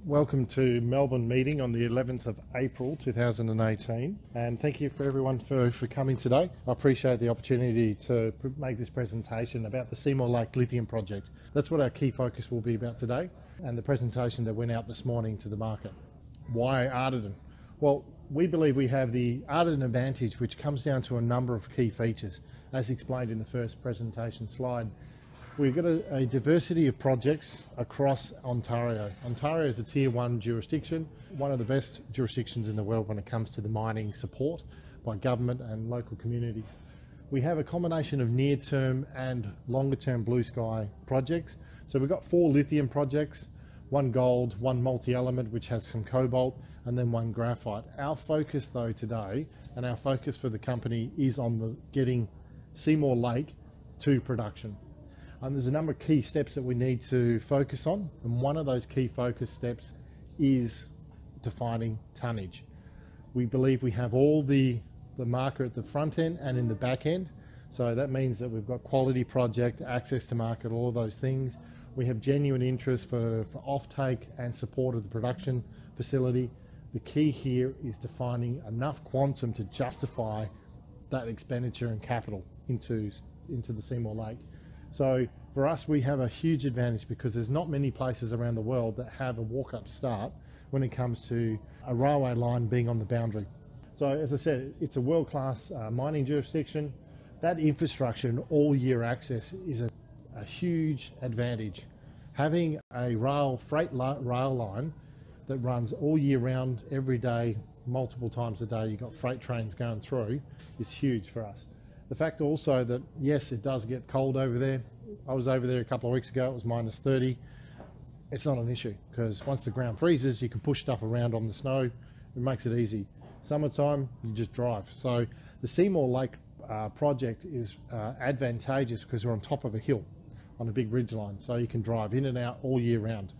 Welcome to Melbourne meeting on the 11th of April 2018, and thank you for everyone for coming today. I appreciate the opportunity to make this presentation about the Seymour Lake Lithium project. That's what our key focus will be about today, and the presentation that went out this morning to the market. Why Ardiden? Well, we believe we have the Ardiden advantage, which comes down to a number of key features, as explained in the first presentation slide. We've got a diversity of projects across Ontario. Ontario is a tier 1 jurisdiction, one of the best jurisdictions in the world when it comes to the mining support by government and local communities. We have a combination of near-term and longer-term blue sky projects. So we've got 4 lithium projects, 1 gold, 1 multi-element which has some cobalt, and then 1 graphite. Our focus though today, and our focus for the company, is on getting Seymour Lake to production. There's a number of key steps that we need to focus on, and one of those key focus steps is defining tonnage. We believe we have all the marker at the front end and in the back end, so that means that we've got quality project, access to market, all of those things. We have genuine interest for offtake and support of the production facility. The key here is defining enough quantum to justify that expenditure and capital into the Seymour Lake. So for us, we have a huge advantage because there's not many places around the world that have a walk-up start when it comes to a railway line being on the boundary. So as I said, it's a world-class mining jurisdiction. That infrastructure and all-year access is a huge advantage. Having a freight rail line that runs all year round, every day, multiple times a day, you've got freight trains going through, is huge for us. The fact also that, yes, it does get cold over there. I was over there a couple of weeks ago, it was minus 30. It's not an issue because once the ground freezes, you can push stuff around on the snow. It makes it easy. Summertime, you just drive. So the Seymour Lake project is advantageous because we're on top of a hill on a big ridge line. So you can drive in and out all year round.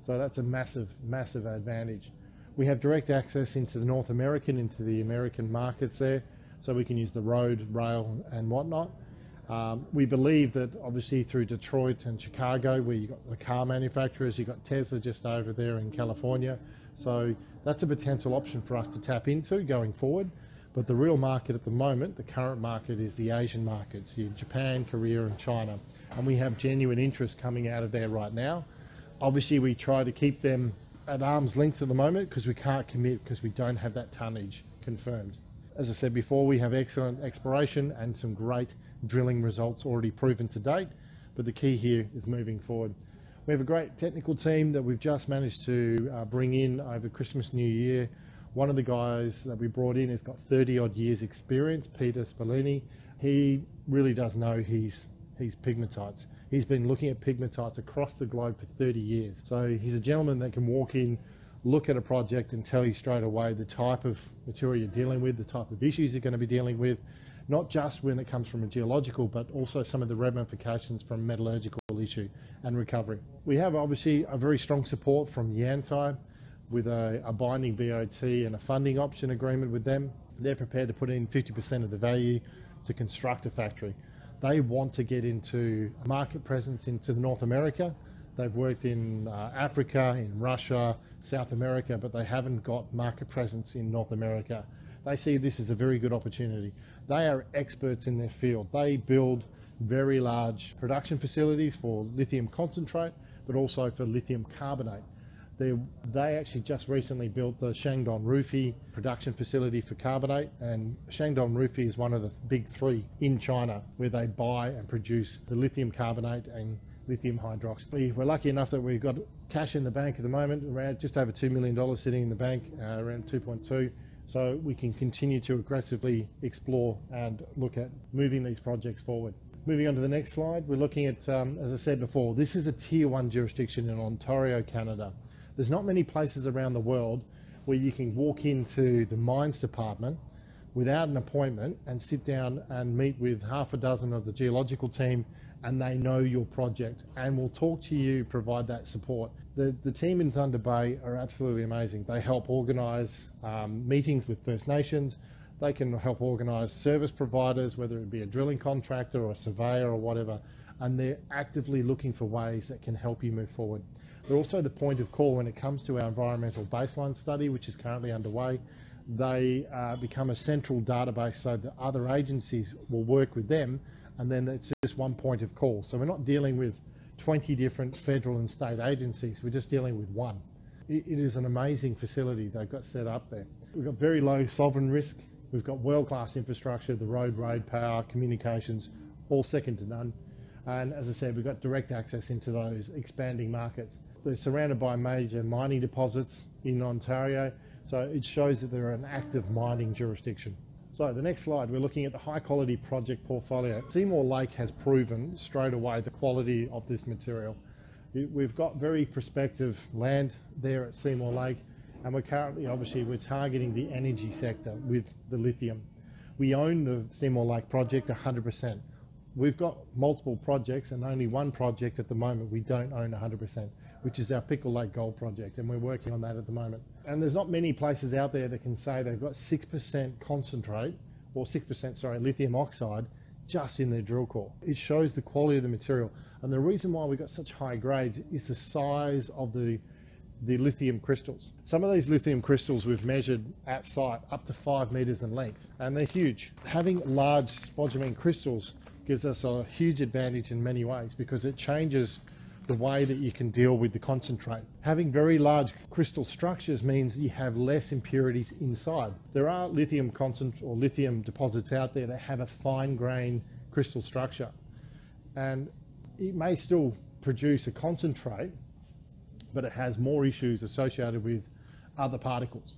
So that's a massive, massive advantage. We have direct access into the North American, into the American markets there. So we can use the road, rail and whatnot. We believe that obviously through Detroit and Chicago, where you've got the car manufacturers, you've got Tesla just over there in California. So that's a potential option for us to tap into going forward. But the real market at the moment, the current market, is the Asian markets, Japan, Korea and China. And we have genuine interest coming out of there right now. Obviously we try to keep them at arm's length at the moment because we can't commit because we don't have that tonnage confirmed. As I said before, we have excellent exploration and some great drilling results already proven to date, but the key here is moving forward. We have a great technical team that we've just managed to bring in over Christmas, New Year. One of the guys that we brought in has got 30 odd years experience, Peter Spallini. He really does know his pegmatites. He's been looking at pegmatites across the globe for 30 years. So he's a gentleman that can walk in, look at a project and tell you straight away the type of material you're dealing with, the type of issues you're going to be dealing with, not just when it comes from a geological, but also some of the ramifications from metallurgical issue and recovery. We have obviously a very strong support from Yantai with a binding BOT and a funding option agreement with them. They're prepared to put in 50% of the value to construct a factory. They want to get into market presence into North America. They've worked in Africa, in Russia, South America, but they haven't got market presence in North America. They see this as a very good opportunity. They are experts in their field. They build very large production facilities for lithium concentrate, but also for lithium carbonate. They actually just recently built the Shandong Rufi production facility for carbonate, and Shandong Rufi is one of the big 3 in China where they buy and produce the lithium carbonate and lithium hydroxide. We're lucky enough that we've got cash in the bank at the moment, around just over $2 million sitting in the bank, around 2.2. So we can continue to aggressively explore and look at moving these projects forward. Moving on to the next slide, we're looking at, as I said before, this is a tier 1 jurisdiction in Ontario, Canada. There's not many places around the world where you can walk into the mines department without an appointment and sit down and meet with half a dozen of the geological team, and they know your project and will talk to you, provide that support. The team in Thunder Bay are absolutely amazing. They help organise meetings with First Nations. They can help organise service providers, whether it be a drilling contractor or a surveyor or whatever, and they're actively looking for ways that can help you move forward. They're also the point of call when it comes to our environmental baseline study, which is currently underway. They become a central database so that other agencies will work with them, and then it's just one point of call. So we're not dealing with 20 different federal and state agencies, we're just dealing with one. It is an amazing facility they've got set up there. We've got very low sovereign risk, we've got world-class infrastructure, the road, power, communications, all second to none. And as I said, we've got direct access into those expanding markets. They're surrounded by major mining deposits in Ontario, so it shows that they're an active mining jurisdiction. So the next slide, we're looking at the high quality project portfolio. Seymour Lake has proven straight away the quality of this material. We've got very prospective land there at Seymour Lake, and we're currently, obviously, we're targeting the energy sector with the lithium. We own the Seymour Lake project 100%. We've got multiple projects and only one project at the moment we don't own 100%, which is our Pickle Lake Gold project, and we're working on that at the moment. And there's not many places out there that can say they've got 6% concentrate, or 6%, sorry, lithium oxide just in their drill core. It shows the quality of the material. And the reason why we've got such high grades is the size of the lithium crystals. Some of these lithium crystals we've measured at site up to 5 meters in length, and they're huge. Having large spodumene crystals gives us a huge advantage in many ways because it changes the way that you can deal with the concentrate. Having very large crystal structures means you have less impurities inside. There are lithium or lithium deposits out there that have a fine grain crystal structure, and it may still produce a concentrate, but it has more issues associated with other particles.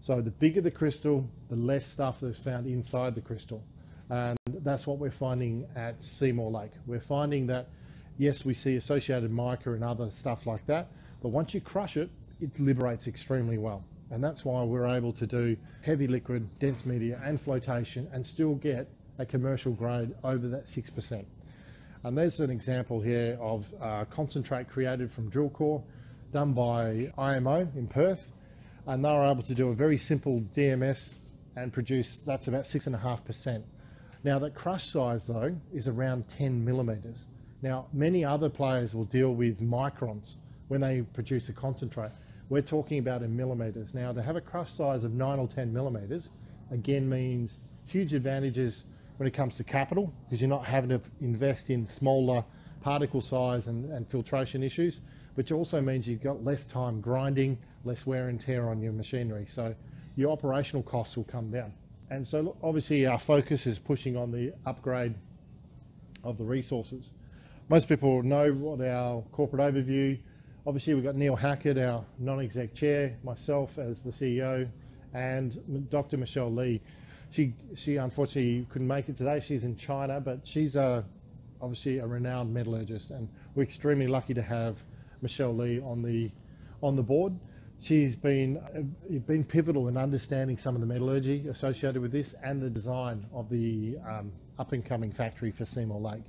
So the bigger the crystal, the less stuff that's found inside the crystal. And that's what we're finding at Seymour Lake. We're finding that, yes, we see associated mica and other stuff like that, but once you crush it, it liberates extremely well. And that's why we're able to do heavy liquid, dense media and flotation and still get a commercial grade over that 6%. And there's an example here of concentrate created from drill core done by IMO in Perth. And they were able to do a very simple DMS and produce, that's about 6.5%. Now that crush size though is around 10 millimeters. Now many other players will deal with microns when they produce a concentrate. We're talking about in millimeters. Now to have a crush size of 9 or 10 millimeters again means huge advantages when it comes to capital, because you're not having to invest in smaller particle size and filtration issues, which also means you've got less time grinding, less wear and tear on your machinery. So your operational costs will come down. And so obviously our focus is pushing on the upgrade of the resources. Most people know what our corporate overview. Obviously we've got Neil Hackett, our non-exec chair, myself as the CEO, and Dr. Michelle Lee. She unfortunately couldn't make it today. She's in China, but she's obviously a renowned metallurgist, and we're extremely lucky to have Michelle Lee on the board. She's been pivotal in understanding some of the metallurgy associated with this and the design of the up-and-coming factory for Seymour Lake.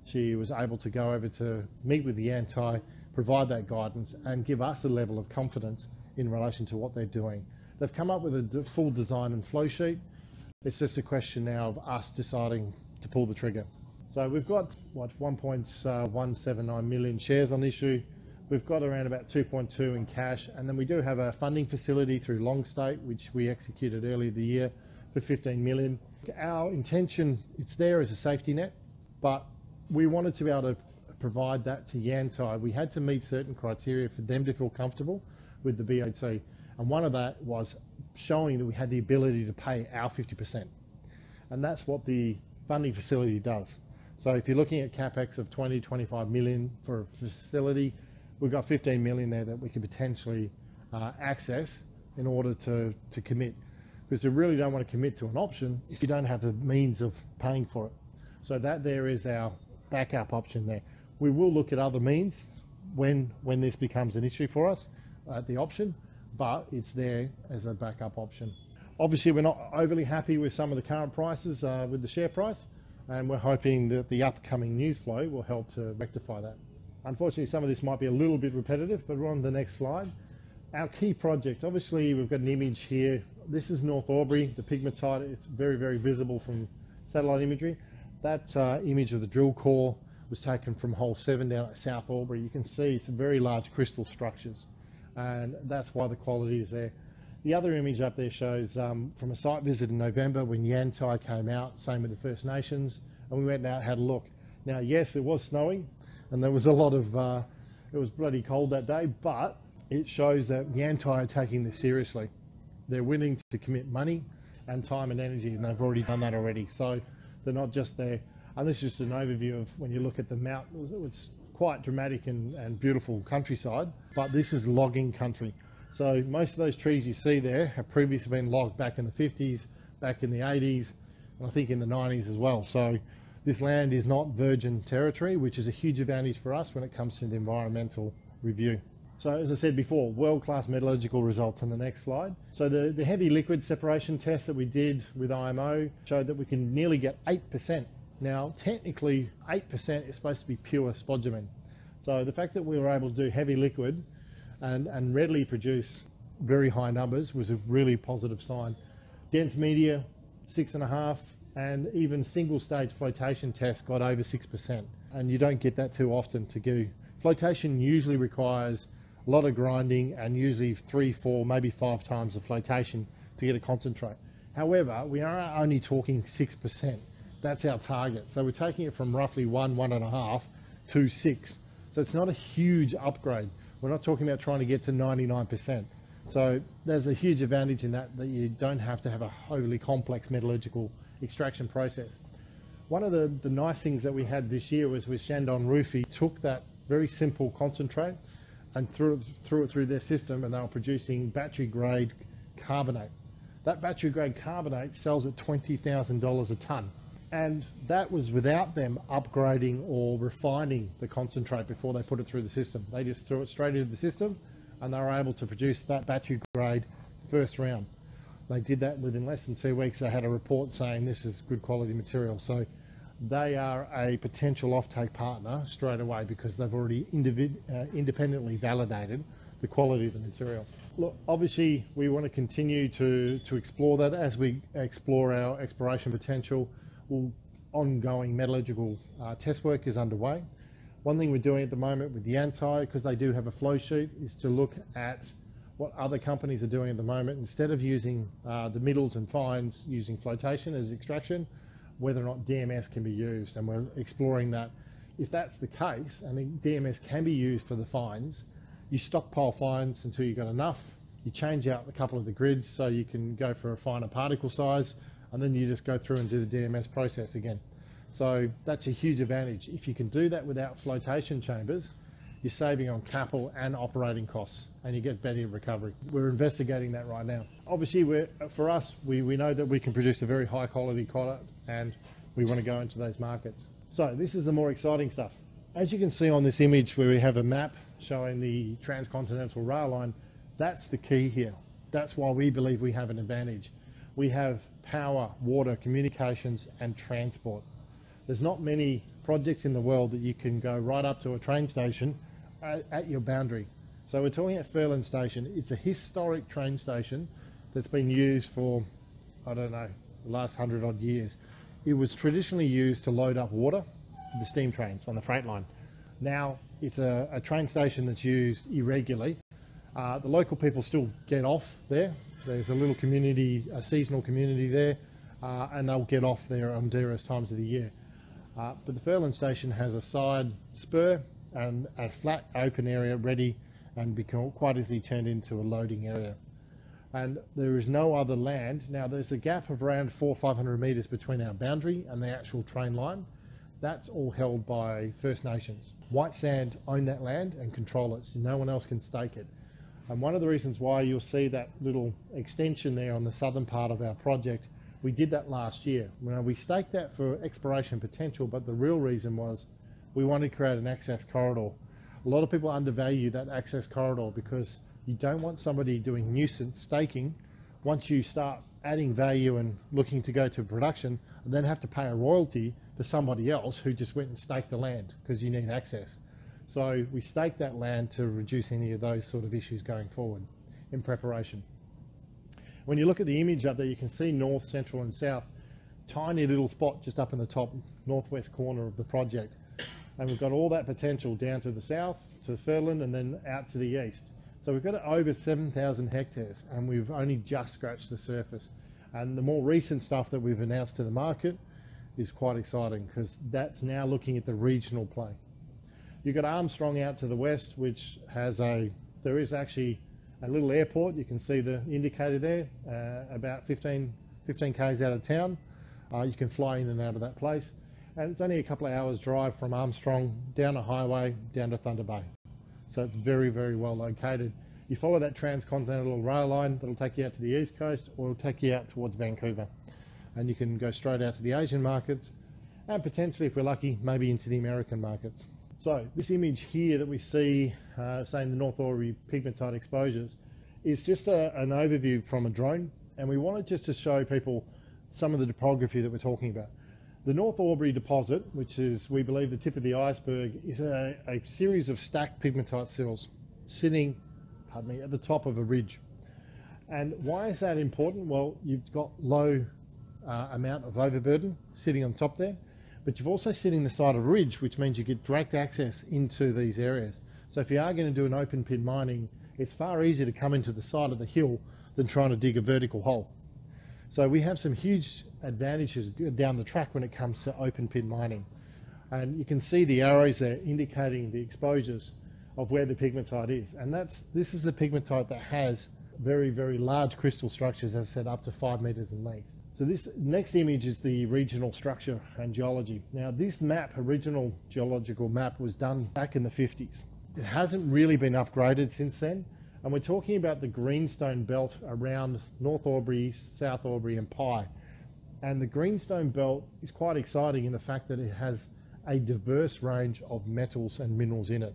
She was able to go over to meet with the Yantai, provide that guidance and give us a level of confidence in relation to what they're doing. They've come up with a full design and flow sheet. It's just a question now of us deciding to pull the trigger. So we've got, 1.179 million shares on issue. We've got around about 2.2 in cash, and then we do have a funding facility through Longstate, which we executed earlier the year for 15 million. Our intention, it's there as a safety net, but we wanted to be able to provide that to Yantai. We had to meet certain criteria for them to feel comfortable with the BOT, and one of that was showing that we had the ability to pay our 50%. And that's what the funding facility does. So if you're looking at CapEx of 25 million for a facility, we've got 15 million there that we could potentially access in order to commit. Because we really don't want to commit to an option if you don't have the means of paying for it. So that there is our backup option there. We will look at other means when this becomes an issue for us, the option, but it's there as a backup option. Obviously, we're not overly happy with some of the current prices with the share price, and we're hoping that the upcoming news flow will help to rectify that. Unfortunately, some of this might be a little bit repetitive, but we're on the next slide. Our key project, obviously we've got an image here. This is North Albury, the pegmatite. It's very, very visible from satellite imagery. That image of the drill core was taken from hole 7 down at South Albury. You can see some very large crystal structures, and that's why the quality is there. The other image up there shows from a site visit in November when Yantai came out, same with the First Nations, and we went out and had a look. Now, yes, it was snowing, and there was a lot of, it was bloody cold that day, but it shows that Yantai are taking this seriously. They're willing to commit money and time and energy, and they've already done that already. So they're not just there. And this is just an overview of when you look at the mountains. It's quite dramatic and beautiful countryside, but this is logging country. So most of those trees you see there have previously been logged back in the 50s, back in the 80s, and I think in the 90s as well. So this land is not virgin territory, which is a huge advantage for us when it comes to the environmental review. So as I said before, world-class metallurgical results on the next slide. So the heavy liquid separation test that we did with IMO showed that we can nearly get 8%. Now, technically 8% is supposed to be pure spodumene. So the fact that we were able to do heavy liquid and readily produce very high numbers was a really positive sign. Dense media, 6.5, and even single stage flotation tests got over 6%. And you don't get that too often to do. Flotation usually requires a lot of grinding and usually 3, 4, maybe 5 times the flotation to get a concentrate. However, we are only talking 6%. That's our target. So we're taking it from roughly 1.5 to 6. So it's not a huge upgrade. We're not talking about trying to get to 99%. So there's a huge advantage in that you don't have to have a overly complex metallurgical extraction process. One of the nice things that we had this year was with Shandong Rufi took that very simple concentrate and threw it through their system, and they were producing battery grade carbonate. That battery grade carbonate sells at $20,000 a tonne. And that was without them upgrading or refining the concentrate before they put it through the system. They just threw it straight into the system, and they were able to produce that battery grade first round. They did that within less than 2 weeks. They had a report saying this is good quality material. So they are a potential offtake partner straight away because they've already independently validated the quality of the material. Look, obviously we want to continue to explore that as we explore our exploration potential. Ongoing metallurgical test work is underway. One thing we're doing at the moment with the Yantai, because they do have a flow sheet, is to look at what other companies are doing at the moment. Instead of using the middles and fines using flotation as extraction, whether or not DMS can be used, and we're exploring that. If that's the case, and DMS can be used for the fines, you stockpile fines until you've got enough, you change out a couple of the grids so you can go for a finer particle size, and then you just go through and do the DMS process again. So that's a huge advantage. If you can do that without flotation chambers, you're saving on capital and operating costs, and you get better recovery. We're investigating that right now. Obviously, for us, we know that we can produce a very high quality product, and we want to go into those markets. So this is the more exciting stuff. As you can see on this image where we have a map showing the transcontinental rail line, that's the key here. That's why we believe we have an advantage. We have power, water, communications, and transport. There's not many projects in the world that you can go right up to a train station at your boundary. So we're talking at Fairland Station. It's a historic train station that's been used for, I don't know, the last 100 odd years. It was traditionally used to load up water, the steam trains on the freight line. Now it's a train station that's used irregularly. The local people still get off there. There's a little community, a seasonal community there, and they'll get off there on various times of the year. But the Fairland Station has a side spur and a flat open area ready and become quite easily turned into a loading area. And there is no other land. Now there's a gap of around 400 or 500 metres between our boundary and the actual train line. That's all held by First Nations. White Sand own that land and control it, so no one else can stake it. And one of the reasons why you'll see that little extension there on the southern part of our project, we did that last year. We staked that for exploration potential, but the real reason was we wanted to create an access corridor. A lot of people undervalue that access corridor because you don't want somebody doing nuisance staking. Once you start adding value and looking to go to production, and then have to pay a royalty to somebody else who just went and staked the land because you need access. So we staked that land to reduce any of those sort of issues going forward in preparation. When you look at the image up there, you can see north, central and south, tiny little spot just up in the top northwest corner of the project. And we've got all that potential down to the south, to Furland, and then out to the east. So we've got over 7,000 hectares, and we've only just scratched the surface. And the more recent stuff that we've announced to the market is quite exciting, because that's now looking at the regional play. You've got Armstrong out to the west, which has there is actually a little airport. You can see the indicator there, about 15 k's out of town. You can fly in and out of that place. And it's only a couple of hours drive from Armstrong down a highway down to Thunder Bay. So it's very, very well located. You follow that transcontinental rail line, that'll take you out to the east coast, or it'll take you out towards Vancouver. And you can go straight out to the Asian markets, and potentially, if we're lucky, maybe into the American markets. So this image here that we see saying the North Aubrey pegmatite exposures is just an overview from a drone, and we wanted just to show people some of the topography that we're talking about. The North Aubrey deposit, which is, we believe, the tip of the iceberg, is a series of stacked pegmatite sills sitting, at the top of a ridge. And why is that important? Well, you've got low amount of overburden sitting on top there, but you've also sitting the side of a ridge, which means you get direct access into these areas. So if you are going to do an open pit mining, it's far easier to come into the side of the hill than trying to dig a vertical hole. So we have some huge advantages down the track when it comes to open pit mining. And you can see the arrows there indicating the exposures of where the pegmatite is. And this is the pegmatite that has very, very large crystal structures, as I said, up to 5 meters in length. So this next image is the regional structure and geology. Now this map, original geological map, was done back in the 50s. It hasn't really been upgraded since then. And we're talking about the greenstone belt around North Aubrey, South Aubrey and Pye. And the greenstone belt is quite exciting in the fact that it has a diverse range of metals and minerals in it.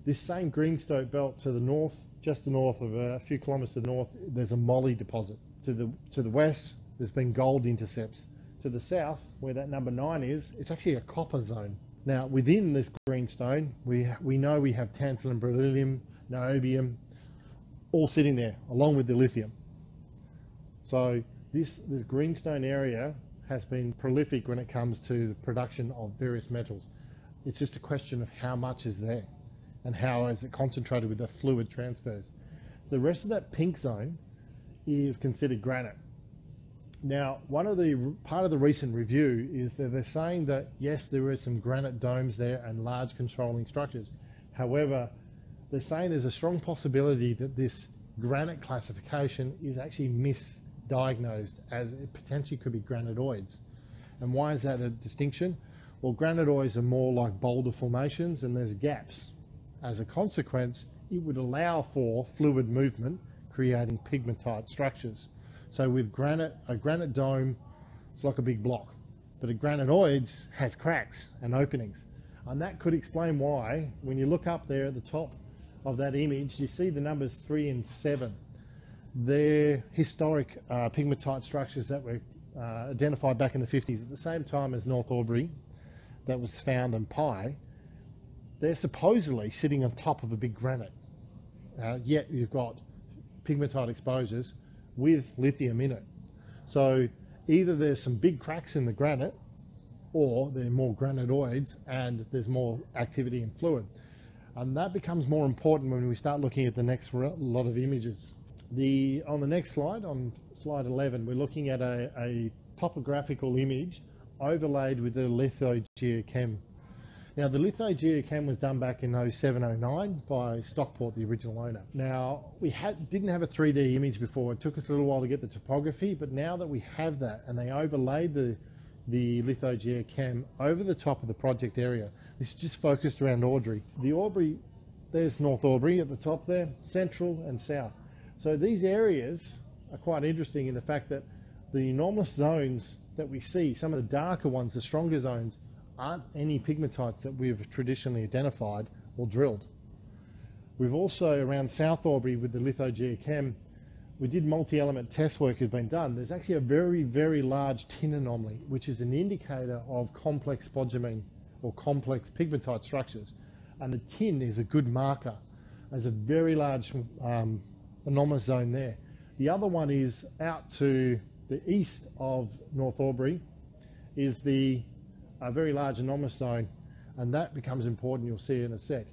This same greenstone belt to the north, just to the north of a few kilometres to the north, there's a moly deposit. To the west, there's been gold intercepts. To the south, where that number 9 is, it's actually a copper zone. Now, within this greenstone, we know we have tantalum, beryllium, niobium, all sitting there, along with the lithium. So this greenstone area has been prolific when it comes to the production of various metals. It's just a question of how much is there and how is it concentrated with the fluid transfers. The rest of that pink zone is considered granite. Now, part of the recent review is that they're saying that yes, there are some granite domes there and large controlling structures. However, they're saying there's a strong possibility that this granite classification is actually misdiagnosed, as it potentially could be granitoids. And why is that a distinction? Well, granitoids are more like boulder formations and there's gaps. As a consequence, it would allow for fluid movement, creating pegmatite structures. So with a granite dome, it's like a big block, but a granitoids has cracks and openings. And that could explain why, when you look up there at the top of that image, you see the numbers 3 and 7. They're historic pegmatite structures that were identified back in the 50s, at the same time as North Aubrey, that was found in Pye. They're supposedly sitting on top of a big granite. Yet you've got pegmatite exposures with lithium in it. So either there's some big cracks in the granite, or they're more granitoids and there's more activity in fluid. And that becomes more important when we start looking at the next lot of images. On the next slide, on slide 11, we're looking at a topographical image overlaid with the lithogeochem. Now, the lithogeochem was done back in 07-09 by Stockport, the original owner. Now, we didn't have a 3D image before. It took us a little while to get the topography, but now that we have that, and they overlaid the lithogeochem over the top of the project area, this is just focused around Aubrey. The Aubrey, there's North Aubrey at the top there, central and south. So these areas are quite interesting in the fact that the enormous zones that we see, some of the darker ones, the stronger zones, aren't any pegmatites that we've traditionally identified or drilled. We've also, around South Aubrey with the lithogeochem, we did multi-element test work has been done. There's actually a very, very large tin anomaly, which is an indicator of complex spodumene or complex pegmatite structures. And the tin is a good marker. There's a very large anomalous zone there. The other one is out to the east of North Aubrey is a very large anomalous zone and that becomes important. You'll see in a sec.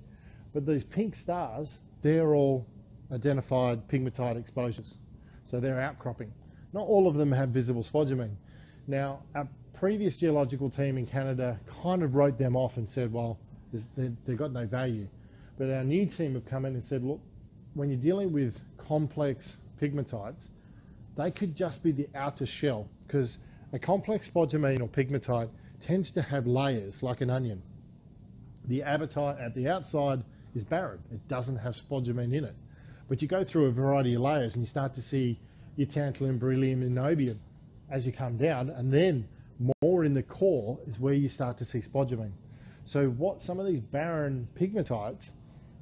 But these pink stars, they're all identified pegmatite exposures. So they're outcropping. Not all of them have visible spodumene. Now, our previous geological team in Canada kind of wrote them off and said, well, they've got no value. But our new team have come in and said, look, when you're dealing with complex pegmatites, they could just be the outer shell, because a complex spodumene or pegmatite tends to have layers like an onion. The apatite at the outside is barren. It doesn't have spodumene in it. But you go through a variety of layers and you start to see your tantalum, beryllium, and niobium as you come down, and then more in the core is where you start to see spodumene. So what some of these barren pegmatites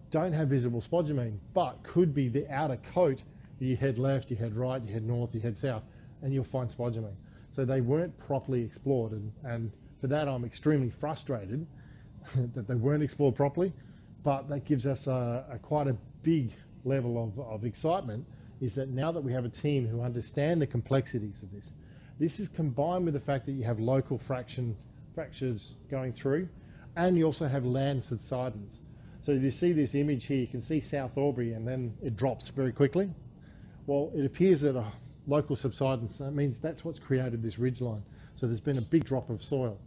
don't have visible spodumene, but could be the outer coat. You head left, you head right, you head north, you head south, and you'll find spodumene. So they weren't properly explored, and for that I'm extremely frustrated that they weren't explored properly. But that gives us quite a big level of excitement, is that now that we have a team who understand the complexities of this, this is combined with the fact that you have local fractures going through, and you also have land subsidence. So you see this image here, you can see South Albury, and then it drops very quickly. Well, it appears that a local subsidence, that means that's what's created this ridgeline. So there's been a big drop of soil.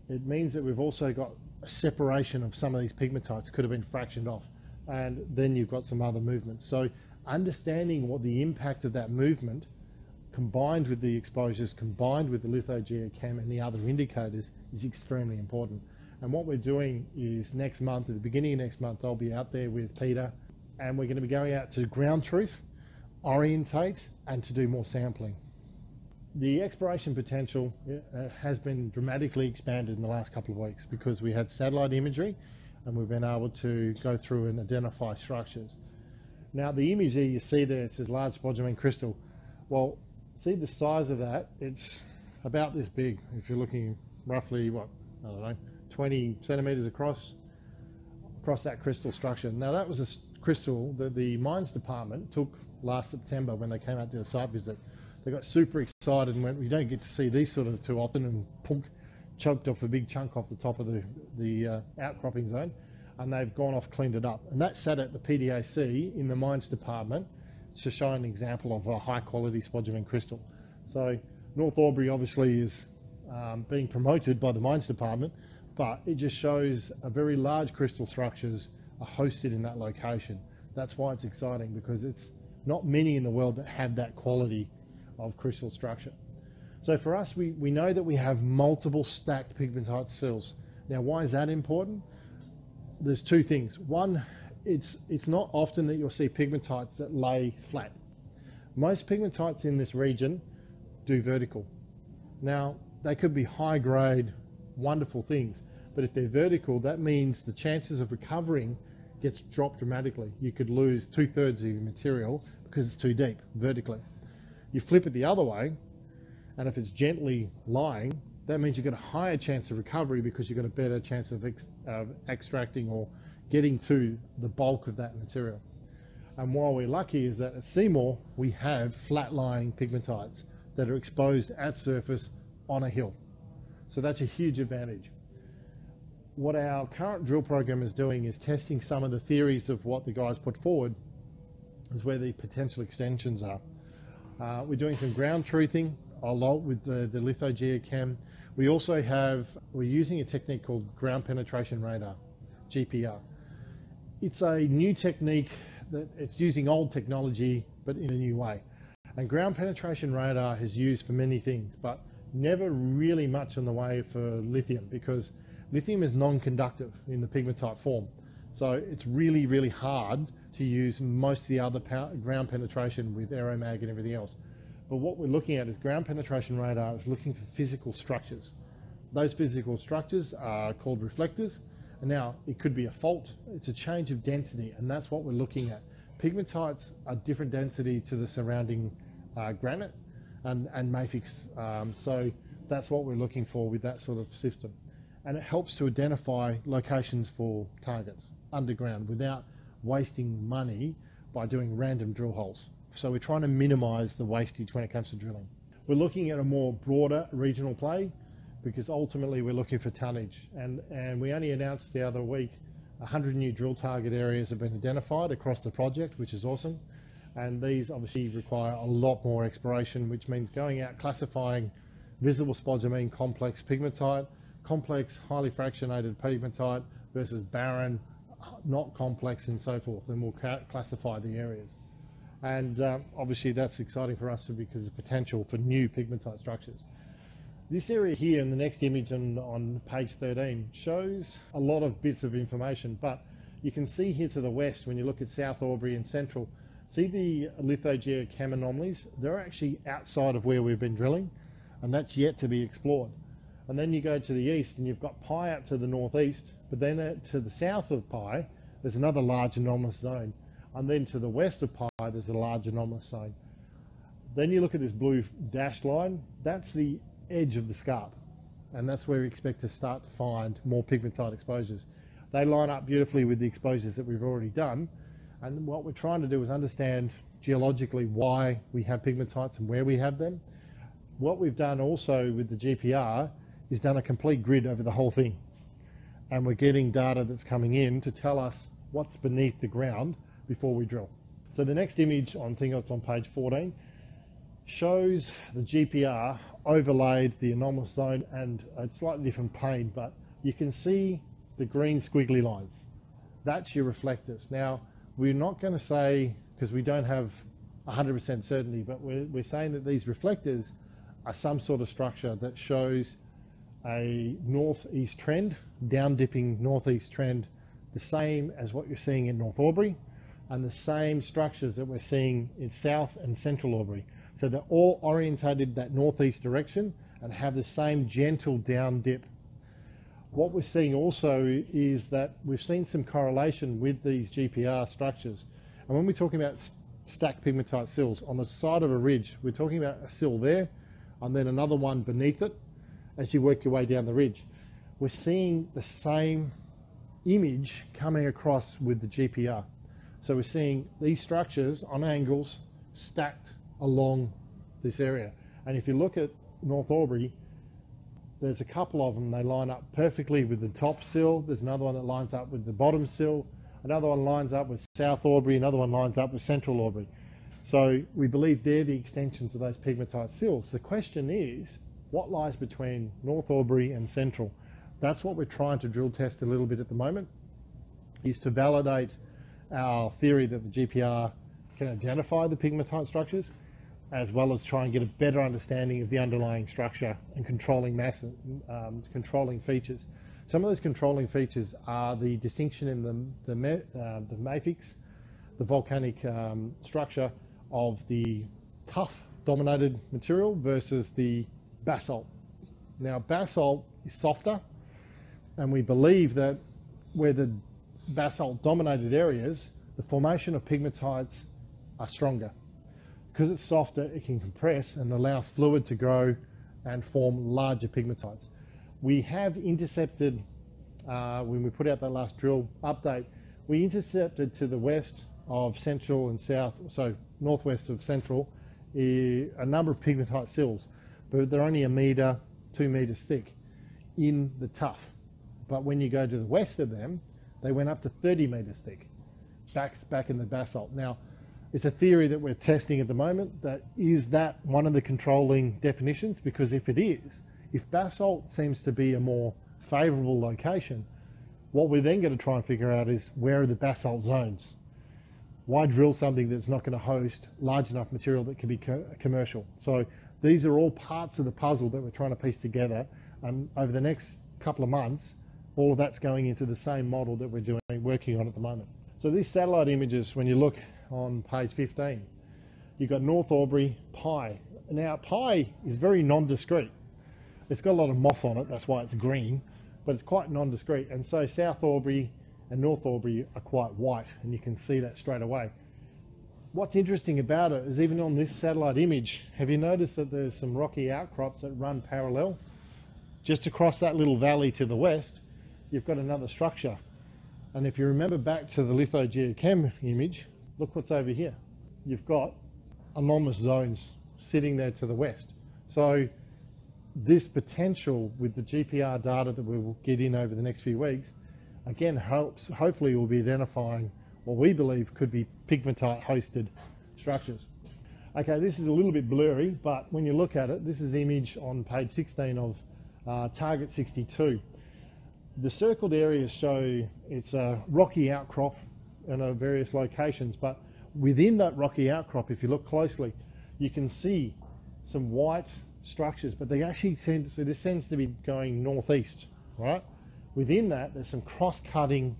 It means that we've also got a separation of some of these pegmatites, could have been fractioned off, and then you've got some other movements. So understanding what the impact of that movement, combined with the exposures, combined with the lithogeochem and the other indicators, is extremely important. And what we're doing is next month, at the beginning of next month, I'll be out there with Peter, and we're going to be going out to ground truth, orientate, and to do more sampling. The exploration potential has been dramatically expanded in the last couple of weeks because we had satellite imagery and we've been able to go through and identify structures. Now the image here you see there, it says large spodumene crystal. Well, see the size of that, it's about this big. If you're looking roughly, what, I don't know, 20 centimeters across that crystal structure. Now that was a crystal that the mines department took last September when they came out to a site visit. They got super excited and went, we don't get to see these sort of too often, and punk, choked off a big chunk off the top of the outcropping zone, and they've gone off, cleaned it up. And that sat at the PDAC in the mines department to show an example of a high quality spodumene crystal. So North Albury obviously is being promoted by the mines department, but it just shows a very large crystal structures are hosted in that location. That's why it's exciting, because it's not many in the world that have that quality of crystal structure. So for us, we know that we have multiple stacked pegmatite sills. Now, why is that important? There's two things. One, it's not often that you'll see pegmatites that lay flat. Most pegmatites in this region do vertical. Now, they could be high grade, wonderful things, but if they're vertical, that means the chances of recovering gets dropped dramatically. You could lose 2/3 of your material because it's too deep vertically. You flip it the other way, and if it's gently lying, that means you've got a higher chance of recovery because you've got a better chance of extracting or getting to the bulk of that material. And while we're lucky is that at Seymour, we have flat-lying pegmatites that are exposed at surface on a hill. So that's a huge advantage. What our current drill program is doing is testing some of the theories of what the guys put forward as where the potential extensions are. We're doing some ground truthing a lot with the lithogeochem. We're using a technique called ground penetration radar, GPR. It's a new technique that it's using old technology, but in a new way. And ground penetration radar is used for many things, but never really much in the way for lithium, because lithium is non-conductive in the pegmatite form. So it's really, really hard to use most of the other ground penetration with aeromag and everything else. But what we're looking at is ground penetration radar is looking for physical structures. Those physical structures are called reflectors. And now it could be a fault, it's a change of density, and that's what we're looking at. Pegmatites are different density to the surrounding granite and mafics. So that's what we're looking for with that sort of system. And it helps to identify locations for targets underground without wasting money by doing random drill holes. So we're trying to minimize the wastage when it comes to drilling. We're looking at a more broader regional play. because ultimately we're looking for tonnage. And we only announced the other week 100 new drill target areas have been identified across the project, which is awesome. And these obviously require a lot more exploration, which means going out classifying visible spodumene complex pegmatite, complex highly fractionated pegmatite versus barren, not complex, and so forth. And we'll classify the areas. And obviously that's exciting for us because of the potential for new pegmatite structures. This area here in the next image on page 13 shows a lot of bits of information, but you can see here to the west, when you look at South Albury and Central, see the lithogeochem anomalies? They're actually outside of where we've been drilling, and that's yet to be explored. And then you go to the east and you've got Pi out to the northeast, but then to the south of Pi, there's another large anomalous zone. And then to the west of Pi, there's a large anomalous zone. Then you look at this blue dashed line, that's the edge of the scarp. And that's where we expect to start to find more pegmatite exposures. They line up beautifully with the exposures that we've already done. And what we're trying to do is understand geologically why we have pegmatites and where we have them. What we've done also with the GPR is done a complete grid over the whole thing. And we're getting data that's coming in to tell us what's beneath the ground before we drill. So the next image I think it's on page 14 shows the GPR overlaid the anomalous zone, and a slightly different plane, but you can see the green squiggly lines. That's your reflectors. Now, we're not going to say, because we don't have 100% certainty, but we're saying that these reflectors are some sort of structure that shows a northeast trend, down dipping northeast trend, the same as what you're seeing in North Albury, and the same structures that we're seeing in South and Central Albury. So they're all orientated that northeast direction and have the same gentle down dip. What we're seeing also is that we've seen some correlation with these GPR structures. And when we're talking about stacked pegmatite sills on the side of a ridge, we're talking about a sill there and then another one beneath it as you work your way down the ridge. We're seeing the same image coming across with the GPR. So we're seeing these structures on angles stacked along this area. And if you look at North Albury, there's a couple of them, they line up perfectly with the top sill. There's another one that lines up with the bottom sill. Another one lines up with South Albury, another one lines up with Central Albury. So we believe they're the extensions of those pegmatite sills. The question is, what lies between North Albury and Central? That's what we're trying to drill test a little bit at the moment, is to validate our theory that the GPR can identify the pegmatite structures, as well as try and get a better understanding of the underlying structure and controlling mass, controlling features. Some of those controlling features are the distinction in the mafics, the volcanic structure of the tuff dominated material versus the basalt. Now basalt is softer, and we believe that where the basalt dominated areas, the formation of pegmatites are stronger. Because it's softer, it can compress and allows fluid to grow and form larger pegmatites. We have intercepted, when we put out that last drill update, we intercepted to the west of Central and South, so northwest of Central, a number of pegmatite sills, but they're only 1 metre, 2 metres thick in the tuff. But when you go to the west of them, they went up to 30 metres thick, back in the basalt. Now, it's a theory that we're testing at the moment, that is that one of the controlling definitions? Because if it is, if basalt seems to be a more favourable location, what we're then going to try and figure out is, where are the basalt zones? Why drill something that's not going to host large enough material that can be commercial? So these are all parts of the puzzle that we're trying to piece together, and over the next couple of months, all of that's going into the same model that we're working on at the moment. So these satellite images, when you look on page 15, you've got North Albury, Pi. Now Pi is very non-discrete. It's got a lot of moss on it, that's why it's green, but it's quite non-discrete. And so South Albury and North Albury are quite white, and you can see that straight away. What's interesting about it is, even on this satellite image, have you noticed that there's some rocky outcrops that run parallel? Just across that little valley to the west, you've got another structure. And if you remember back to the lithogeochem image, look what's over here. You've got anomalous zones sitting there to the west. So this potential with the GPR data that we will get in over the next few weeks, again, hopefully we'll be identifying what we believe could be pegmatite hosted structures. Okay, this is a little bit blurry, but when you look at it, this is the image on page 16 of target 62. The circled areas show it's a rocky outcrop in various locations, but within that rocky outcrop, if you look closely, you can see some white structures, but they actually tend to, so this tends to be going northeast, right? Within that, there's some cross-cutting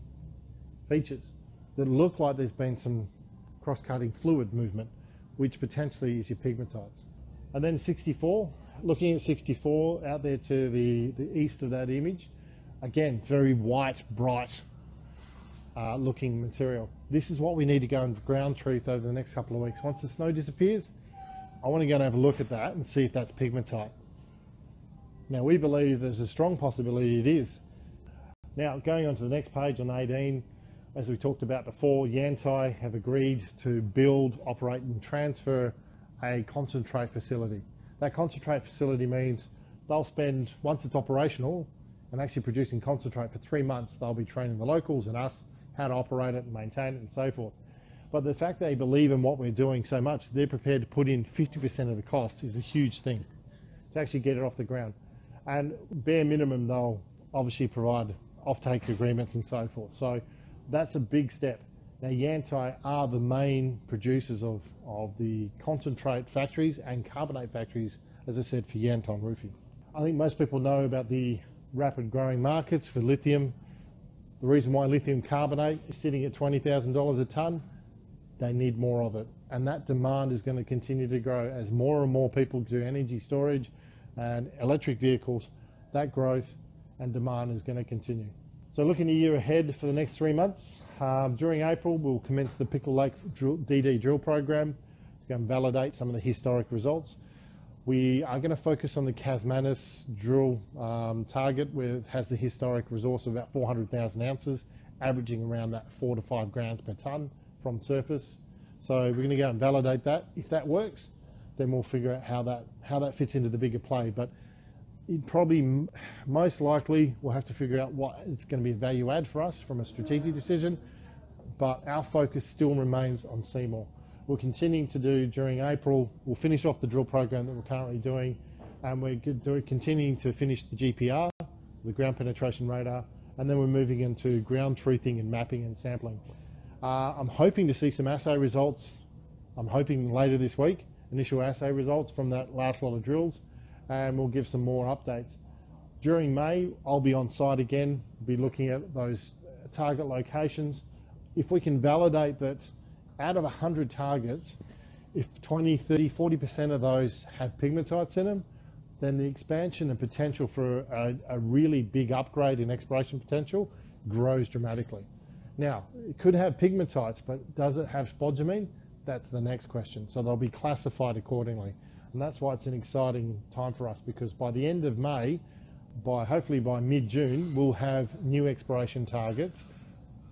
features that look like there's been some cross-cutting fluid movement, which potentially is your pegmatites. And then 64, looking at 64 out there to the east of that image, again, very white, bright looking material. This is what we need to go and ground truth over the next couple of weeks. Once the snow disappears, I want to go and have a look at that and see if that's pegmatite. Now, we believe there's a strong possibility it is. Now, going on to the next page on 18, as we talked about before, Yantai have agreed to build, operate and transfer a concentrate facility. That concentrate facility means they'll spend, once it's operational and actually producing concentrate for 3 months, they'll be training the locals and us how to operate it and maintain it and so forth. But the fact they believe in what we're doing so much, they're prepared to put in 50% of the cost is a huge thing to actually get it off the ground. And bare minimum, they'll obviously provide offtake agreements and so forth. So that's a big step. Now, Yantai are the main producers of the concentrate factories and carbonate factories, as I said, for Yantai roofing. I think most people know about the rapid growing markets for lithium. The reason why lithium carbonate is sitting at $20,000 a tonne, they need more of it. And that demand is going to continue to grow as more and more people do energy storage and electric vehicles. That growth and demand is going to continue. So looking a year ahead for the next 3 months, during April, we'll commence the Pickle Lake DD drill program to go and validate some of the historic results. We are going to focus on the Casmanus drill target, where it has the historic resource of about 400,000 ounces, averaging around that 4 to 5 grams per tonne from surface. So we're going to go and validate that. If that works, then we'll figure out how that fits into the bigger play. But it probably, most likely, we'll have to figure out what is going to be a value add for us from a strategic decision. But our focus still remains on Seymour. We're continuing to do during April, we'll finish off the drill program that we're currently doing, and we're continuing to finish the GPR, the ground penetration radar, and then we're moving into ground truthing and mapping and sampling. I'm hoping to see some assay results. I'm hoping later this week, initial assay results from that last lot of drills, and we'll give some more updates. During May, I'll be on site again, be looking at those target locations. If we can validate that out of 100 targets, if 20, 30, 40% of those have pegmatites in them, then the expansion and potential for a really big upgrade in exploration potential grows dramatically. Now, it could have pegmatites, but does it have spodumene? That's the next question. So they'll be classified accordingly. And that's why it's an exciting time for us, because by the end of May, hopefully by mid-June, we'll have new exploration targets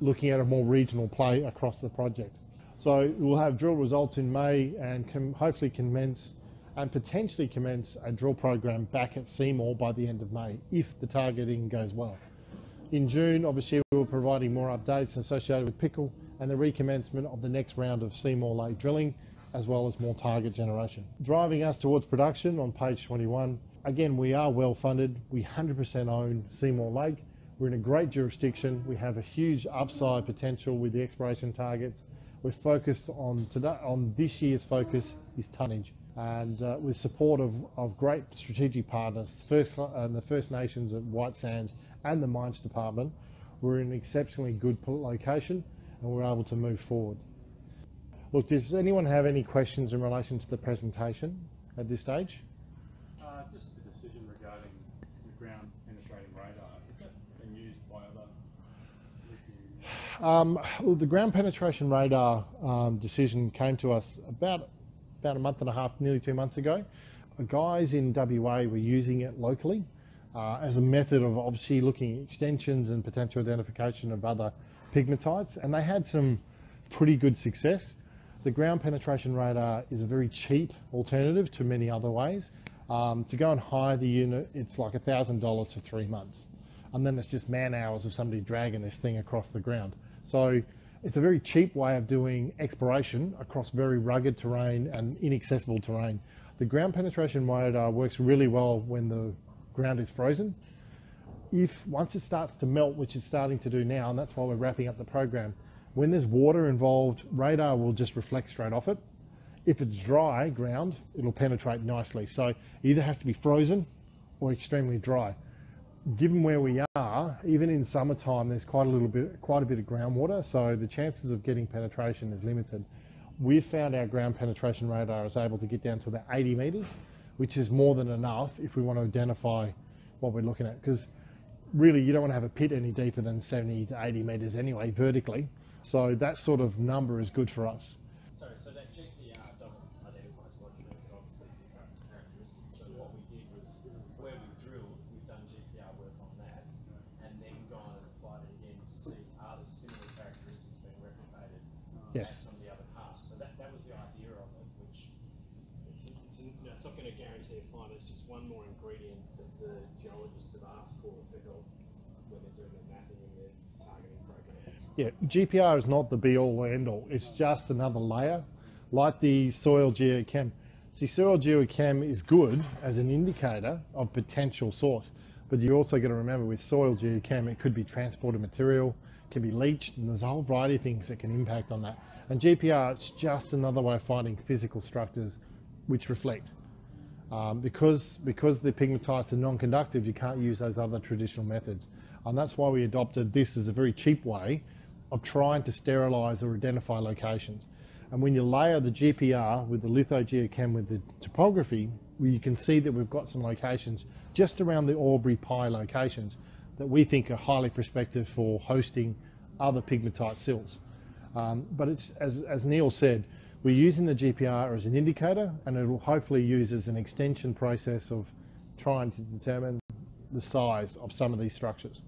looking at a more regional play across the project. So we'll have drill results in May and can hopefully commence and potentially commence a drill program back at Seymour by the end of May, if the targeting goes well. In June, obviously, we're providing more updates associated with Pickle and the recommencement of the next round of Seymour Lake drilling, as well as more target generation. Driving us towards production on page 21, again, we are well funded. We 100% own Seymour Lake. We're in a great jurisdiction. We have a huge upside potential with the exploration targets. We're focused on this year's focus is tonnage, and with support of great strategic partners, the First Nations at White Sands and the Mines Department. We're in an exceptionally good location and we're able to move forward. Look, does anyone have any questions in relation to the presentation at this stage? Just the decision regarding the ground penetrating radar, is that being used by other? Well, the ground penetration radar decision came to us about a month and a half, nearly 2 months ago. Guys in WA were using it locally as a method of obviously looking at extensions and potential identification of other pegmatites, and they had some pretty good success. The ground penetration radar is a very cheap alternative to many other ways. To go and hire the unit, it's like $1,000 for 3 months. And then it's just man hours of somebody dragging this thing across the ground. So it's a very cheap way of doing exploration across very rugged terrain and inaccessible terrain. The ground penetration radar works really well when the ground is frozen. Once it starts to melt, which it's starting to do now, and that's why we're wrapping up the program, when there's water involved, radar will just reflect straight off it. If it's dry ground, it'll penetrate nicely. So it either has to be frozen or extremely dry. Given where we are, even in summertime, there's quite a bit of groundwater, so the chances of getting penetration is limited. We've found our ground penetration radar is able to get down to about 80 metres, which is more than enough if we want to identify what we're looking at. Because really, you don't want to have a pit any deeper than 70 to 80 metres anyway, vertically. So that sort of number is good for us. Sorry, so that GPR doesn't identify spodumene, but obviously these are characteristics. So what we did was, where we drilled, we've done GPR work on that, and then gone and applied it again to see are the similar characteristics being replicated at some of the other parts. So that was the idea of it, which it's not going to guarantee a find. It's just one more ingredient that the geologists have asked for to help when they're doing their mapping and their targeting program. Yeah, GPR is not the be-all or end-all. It's just another layer, like the soil geochem. See, soil geochem is good as an indicator of potential source, but you also got to remember with soil geochem, it could be transported material, can be leached, and there's a whole variety of things that can impact on that. And GPR, it's just another way of finding physical structures which reflect. Because the pegmatites are non-conductive, you can't use those other traditional methods. And that's why we adopted this as a very cheap way of trying to sterilise or identify locations. And when you layer the GPR with the lithogeochem with the topography, you can see that we've got some locations just around the Albury Pie locations that we think are highly prospective for hosting other pegmatite sills. But it's, as Neil said, we're using the GPR as an indicator, and it will hopefully use as an extension process of trying to determine the size of some of these structures.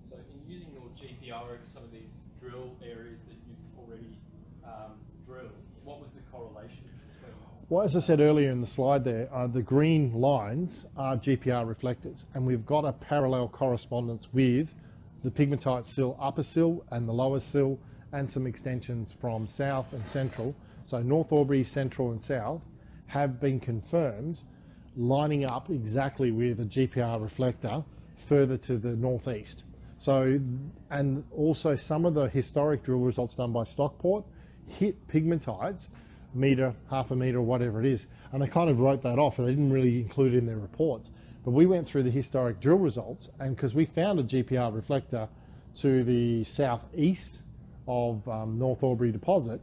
So in using your GPR over some of these drill areas that you've already drilled, what was the correlation between? Well, as I said earlier in the slide there, the green lines are GPR reflectors, and we've got a parallel correspondence with the pegmatite sill upper sill and the lower sill, and some extensions from south and central. So North Albury, central and south have been confirmed lining up exactly with a GPR reflector further to the northeast. So, and also some of the historic drill results done by Stockport hit pegmatites, metre, half a metre, or whatever it is, and they kind of wrote that off and they didn't really include it in their reports. But we went through the historic drill results, and because we found a GPR reflector to the southeast of North Albury deposit,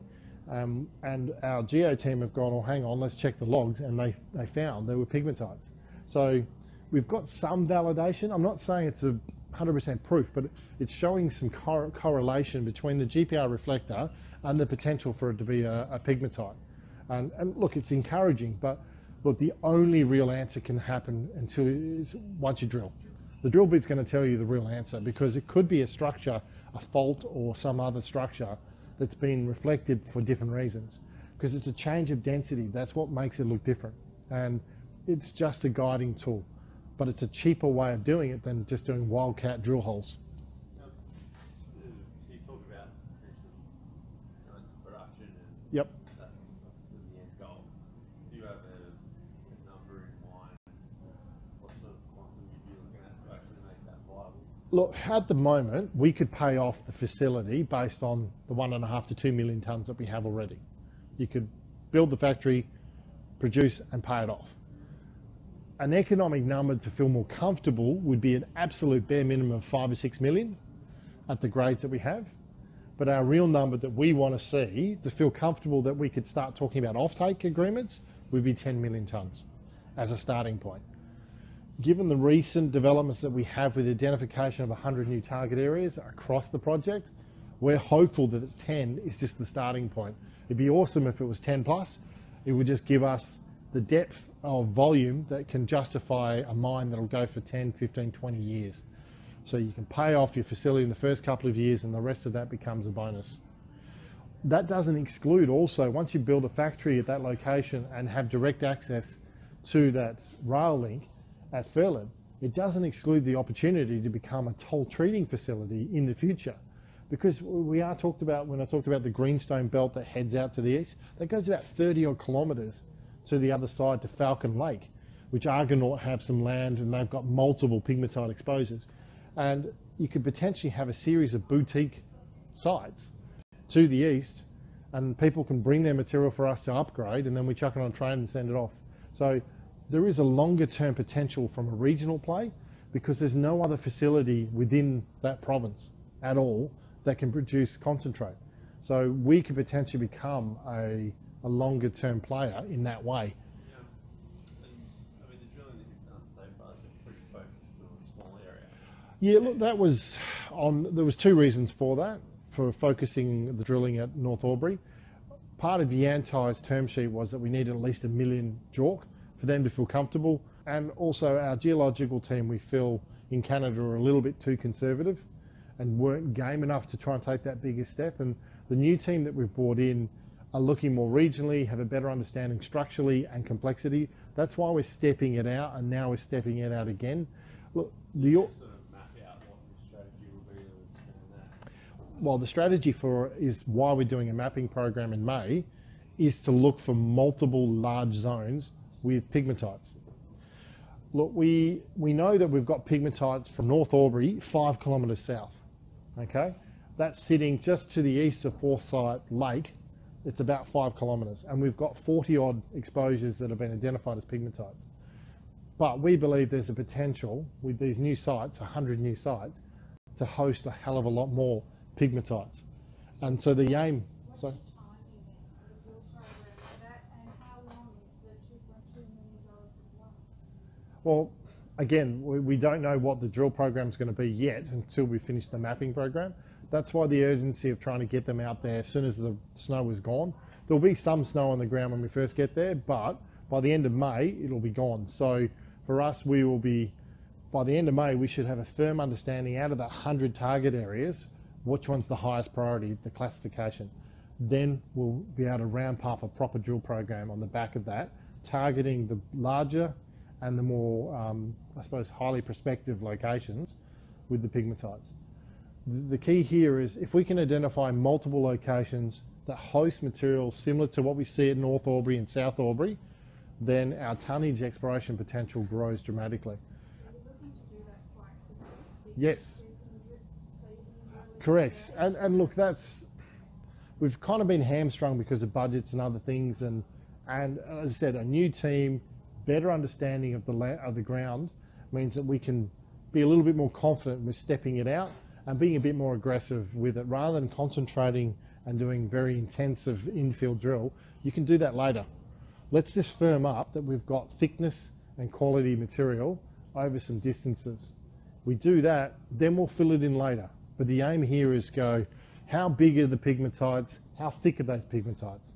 and our geo team have gone, oh, hang on, let's check the logs, and they found there were pegmatites. So we've got some validation. I'm not saying it's 100% proof, but it's showing some correlation between the GPR reflector and the potential for it to be a pegmatite. And look, it's encouraging, but look, the only real answer can happen once you drill. The drill bit's going to tell you the real answer, because it could be a structure, a fault or some other structure that's been reflected for different reasons, because it's a change of density. That's what makes it look different, and it's just a guiding tool, but it's a cheaper way of doing it than just doing wildcat drill holes. You talk about essentially going to production, and Yep. that's obviously the end goal. Do you have a number in mind? What sort of quantum you'd be looking at to actually make that viable? Look, at the moment, we could pay off the facility based on the 1.5 to 2 million tonnes that we have already. You could build the factory, produce and pay it off. An economic number to feel more comfortable would be an absolute bare minimum of 5 or 6 million at the grades that we have. But our real number that we want to see to feel comfortable that we could start talking about offtake agreements would be 10 million tonnes as a starting point. Given the recent developments that we have with the identification of 100 new target areas across the project, we're hopeful that 10 is just the starting point. It'd be awesome if it was 10 plus. It would just give us the depth of volume that can justify a mine that'll go for 10, 15, 20 years. So you can pay off your facility in the first couple of years and the rest of that becomes a bonus. That doesn't exclude also, once you build a factory at that location and have direct access to that rail link at Fairland, it doesn't exclude the opportunity to become a toll treating facility in the future. Because we are talked about, when I talked about the greenstone belt that heads out to the east, that goes about 30 odd kilometres to the other side to Falcon Lake, which Argonaut have some land and they've got multiple pegmatite exposures. And you could potentially have a series of boutique sites to the east, and people can bring their material for us to upgrade, and then we chuck it on a train and send it off. So there is a longer term potential from a regional play, because there's no other facility within that province at all that can produce concentrate. So we could potentially become a longer term player in that way. Yeah. And I mean, the drilling that you've done so far has been pretty focused on a small area. Yeah, look, that was there was two reasons for that, for focusing the drilling at North Albury. Part of Yanti's term sheet was that we needed at least 1 million JORC for them to feel comfortable. And also our geological team, we feel in Canada, are a little bit too conservative and weren't game enough to try and take that bigger step. And the new team that we've brought in are looking more regionally, have a better understanding structurally and complexity. That's why we're stepping it out, and now we're stepping it out again. Look, Sort of map out what your strategy will be to expand that. well, the strategy is why we're doing a mapping program in May, is to look for multiple large zones with pegmatites. Look, we know that we've got pegmatites from North Albury 5 kilometres south. Okay, that's sitting just to the east of Forsyth Lake. It's about 5 kilometres, and we've got 40 odd exposures that have been identified as pegmatites. But we believe there's a potential with these new sites, 100 new sites, to host a hell of a lot more pegmatites. And so the aim, What's so the timing then for the drill program for that, and how long is the $2.2 million to last? well, again, we don't know what the drill program is going to be yet until we finish the mapping program. That's why the urgency of trying to get them out there as soon as the snow is gone. There'll be some snow on the ground when we first get there, but by the end of May, it'll be gone. So for us, we will be, by the end of May, we should have a firm understanding out of that 100 target areas, which one's the highest priority, the classification. Then we'll be able to ramp up a proper drill program on the back of that, targeting the larger and the more, I suppose, highly prospective locations with the pegmatites. The key here is if we can identify multiple locations that host material similar to what we see at North Albury and South Albury, then our tonnage exploration potential grows dramatically. So we're looking to do that quite quickly. Yes. 200 feet. Correct. And look, we've kind of been hamstrung because of budgets and other things, and as I said, a new team, better understanding of the ground means that we can be a little bit more confident with stepping it out and being a bit more aggressive with it, rather than concentrating and doing very intensive infield drill. You can do that later. Let's just firm up that we've got thickness and quality material over some distances. We do that, then we'll fill it in later. But the aim here is go, how big are the pegmatites? How thick are those pegmatites?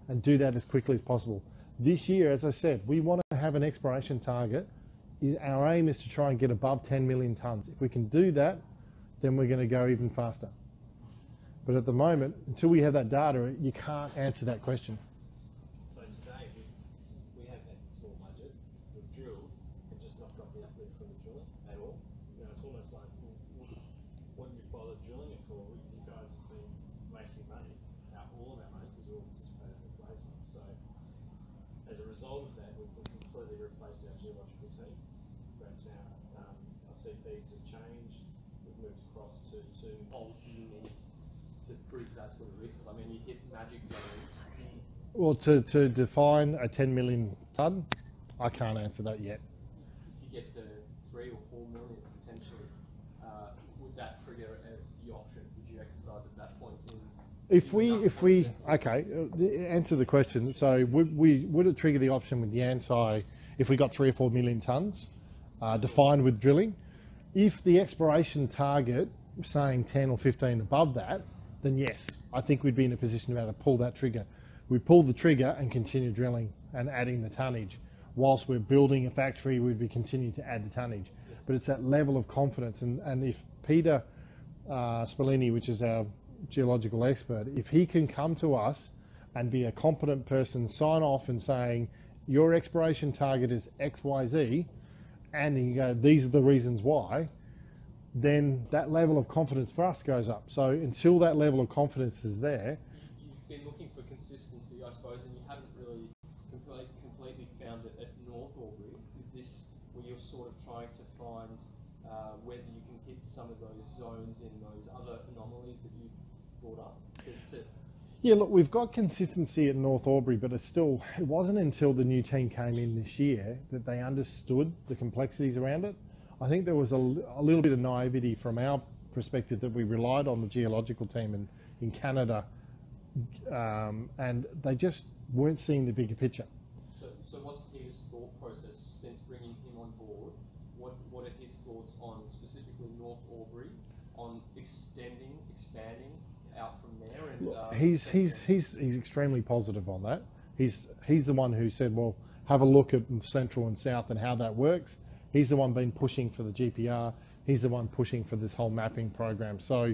And do that as quickly as possible. This year, as I said, we want to have an exploration target. Our aim is to try and get above 10 million tonnes. If we can do that, then we're going to go even faster. But at the moment, until we have that data, you can't answer that question. So today we have had a small budget, we've drilled and just not got the uplift from the drilling at all. You know, it's almost like, when you follow drilling it for, you guys have been wasting money, all of our money, because we all participated in the placement. So as a result of that, we've completely replaced our geological team. That's now, our CPs have changed. We've moved across to holes do you need to prove that sort of risk. I mean, you hit magic zones. Well, to define a 10 million tonne, I can't answer that yet. If you get to 3 or 4 million potentially, would that trigger as the option? Would you exercise at that point? If we okay, answer the question. So would it trigger the option with Yantai if we got 3 or 4 million tonnes defined with drilling? If the exploration target saying 10 or 15 above that, then yes, I think we'd be in a position to be able to pull that trigger. We pull the trigger and continue drilling and adding the tonnage. Whilst we're building a factory, we'd be continuing to add the tonnage. But it's that level of confidence. And if Peter Spallini, which is our geological expert, if he can come to us and be a competent person, sign off and saying, your exploration target is XYZ, and you go, these are the reasons why, then that level of confidence for us goes up. So until that level of confidence is there, You've been looking for consistency, I suppose, and you haven't really completely found it at North Albury. Is this where you're sort of trying to find whether you can hit some of those zones in those other anomalies that you've brought up? yeah, look, we've got consistency at North Albury, but it wasn't until the new team came in this year that they understood the complexities around it. I think there was a little bit of naivety from our perspective that we relied on the geological team in Canada, and they just weren't seeing the bigger picture. So what's Peter's thought process since bringing him on board? What are his thoughts on specifically North Albury, on expanding out from there? And He's extremely positive on that. He's the one who said, well, have a look at Central and South and how that works. He's the one been pushing for the GPR. He's the one pushing for this whole mapping program. So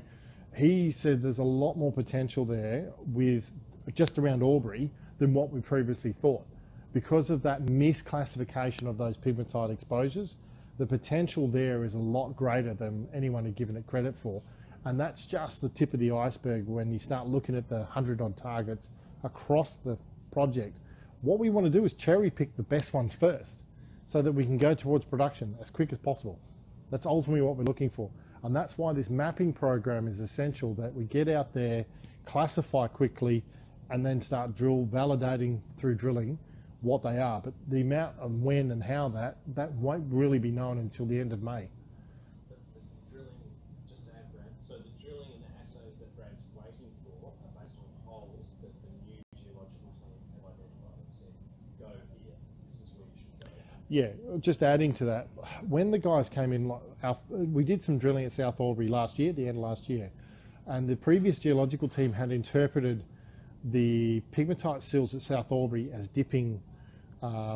he said there's a lot more potential there with just around Albury than what we previously thought. Because of that misclassification of those pigmatite exposures, the potential there is a lot greater than anyone had given it credit for. And that's just the tip of the iceberg when you start looking at the 100-odd targets across the project. What we want to do is cherry pick the best ones first so that we can go towards production as quick as possible. That's ultimately what we're looking for. And that's why this mapping program is essential, that we get out there, classify quickly, and then start validating through drilling what they are. But the amount of when and how that won't really be known until the end of May. The drilling, just to add, Brad, so the drilling and the assays that Brad's waiting for are based on holes that the new geological team have identified and said, go here, this is where you should go. Yeah, just adding to that, when the guys came in, we did some drilling at South Albury last year, the end of last year, and the previous geological team had interpreted the pigmatite sills at South Albury as dipping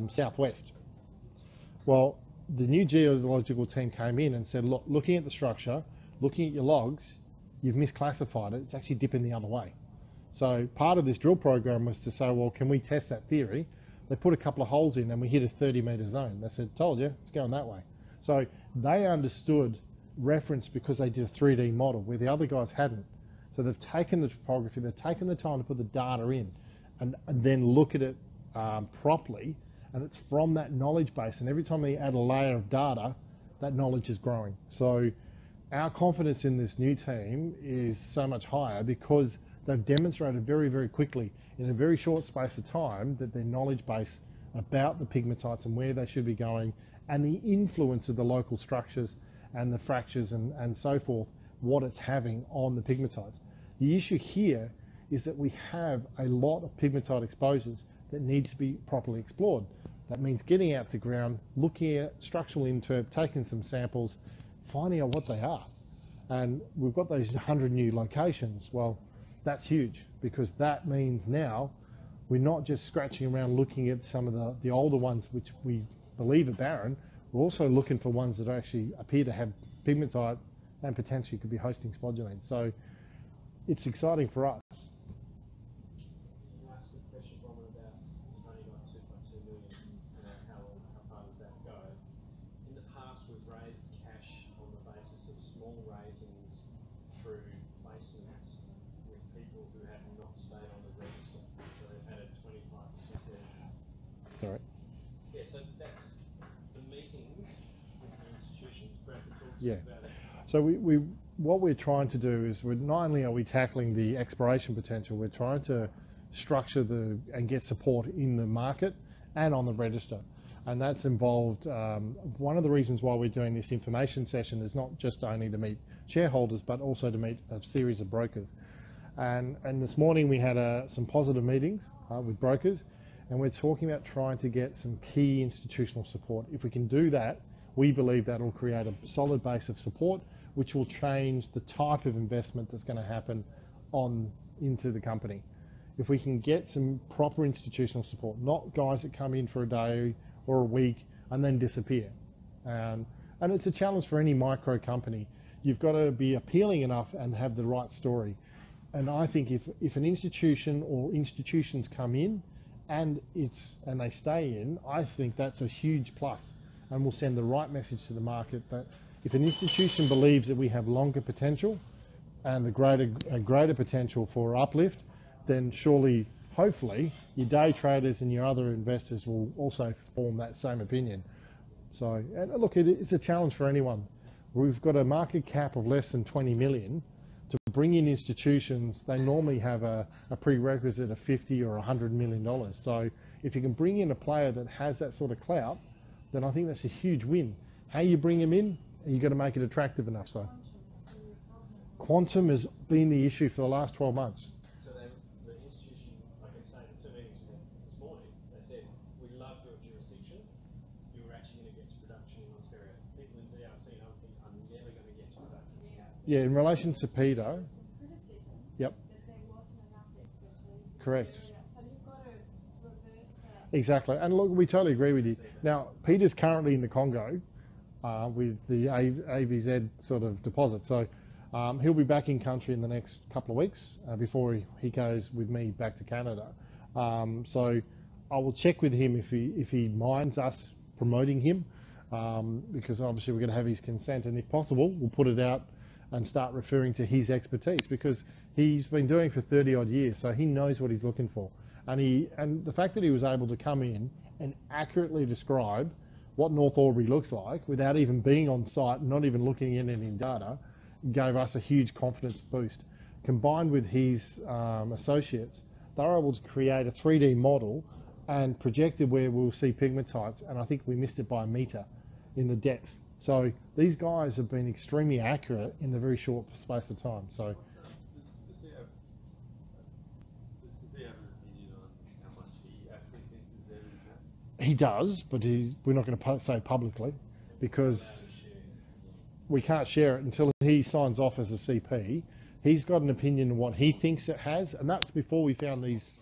southwest. Well, the new geological team came in and said, look, looking at the structure, looking at your logs, you've misclassified it, it's actually dipping the other way. So part of this drill program was to say, well, can we test that theory? They put a couple of holes in and we hit a 30-metre zone. They said, told you, it's going that way. So they understood reference because they did a 3D model where the other guys hadn't. So they've taken the topography, they've taken the time to put the data in and then look at it properly, and it's from that knowledge base. And every time they add a layer of data, that knowledge is growing. So our confidence in this new team is so much higher because they've demonstrated very, very quickly in a very short space of time that their knowledge base about the pigmatites and where they should be going and the influence of the local structures and the fractures and so forth, what it's having on the pigmatites. The issue here is that we have a lot of pigmatite exposures that need to be properly explored. That means getting out to ground, looking at structural interp, taking some samples, finding out what they are. And we've got those 100 new locations. Well, that's huge because that means now we're not just scratching around looking at some of the older ones which we believe are barren. We're also looking for ones that actually appear to have pigmatite and potentially could be hosting spodumene. So it's exciting for us. You asked a question, Roman, about you've only got 2.2 million, how far does that go? In the past, we've raised cash on the basis of small raisings through placements with people who have not stayed on the register. So they've had a 25% return. Sorry. Yeah, so that's the meetings with the institutions. Brad can talk to Yeah. you about it. So what we're trying to do is not only are we tackling the exploration potential, we're trying to structure and get support in the market and on the register. And that's involved, one of the reasons why we're doing this information session is not just only to meet shareholders, but also to meet a series of brokers. And this morning we had some positive meetings with brokers, and we're talking about trying to get some key institutional support. If we can do that, we believe that will create a solid base of support, which will change the type of investment that's going to happen into the company. If we can get some proper institutional support, not guys that come in for a day or a week and then disappear. And it's a challenge for any micro company. You've got to be appealing enough and have the right story. And I think if an institution or institutions come in and they stay in, I think that's a huge plus, and will send the right message to the market that if an institution believes that we have longer potential and a greater potential for uplift, then surely, hopefully, your day traders and your other investors will also form that same opinion. So, and look, it's a challenge for anyone. We've got a market cap of less than 20 million. To bring in institutions, they normally have a prerequisite of 50 or $100 million. So if you can bring in a player that has that sort of clout, then I think that's a huge win. How you bring them in, you got to make it attractive enough. So quantum has been the issue for the last 12 months. So the institution, I can say in 2 meetings we had this morning, they said, we love your jurisdiction, you're actually going to get to production in Ontario. People in DRC and other things are never going to get to production. Yeah, in relation to Peter, Some criticism yep, that there wasn't enough expertise in correct. the area. So you've got to reverse that. Exactly, and look, we totally agree with you. Now, Peter's currently in the Congo with the AVZ sort of deposit, so he'll be back in country in the next couple of weeks before he goes with me back to Canada. So I will check with him if he minds us promoting him, because obviously we're going to have his consent, and if possible, we'll put it out and start referring to his expertise, because he's been doing it for 30 odd years, so he knows what he's looking for. And the fact that he was able to come in and accurately describe what North Albury looks like without even being on site, not even looking in any data, gave us a huge confidence boost. Combined with his associates, they were able to create a 3D model and projected where we'll see pegmatites, and I think we missed it by a metre in the depth. So these guys have been extremely accurate in the very short space of time. So Does he have an opinion on how much he actually thinks is there in that? he does, but we're not going to say publicly, because we can't share it until he signs off as a CP. He's got an opinion on what he thinks it has, and that's before we found these.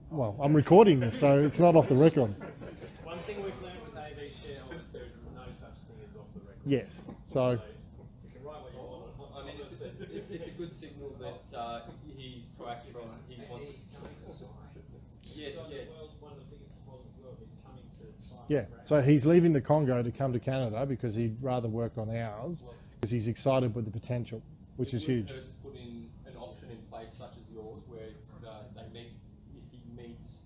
Well, I'm recording this, so it's not off the record. One thing we've learned with AV shareholders, there is no such thing as off the record. Yes, so You can write what you want. I mean, it's a good signal that he's proactive and he wants to. Yes, yes. Well, one of the biggest deposits in the world is coming to site. yeah, so he's leaving the Congo to come to Canada because he'd rather work on ours, because he's excited with the potential, which is huge. It wouldn't hurt to put in an option in place such as yours, where if he meets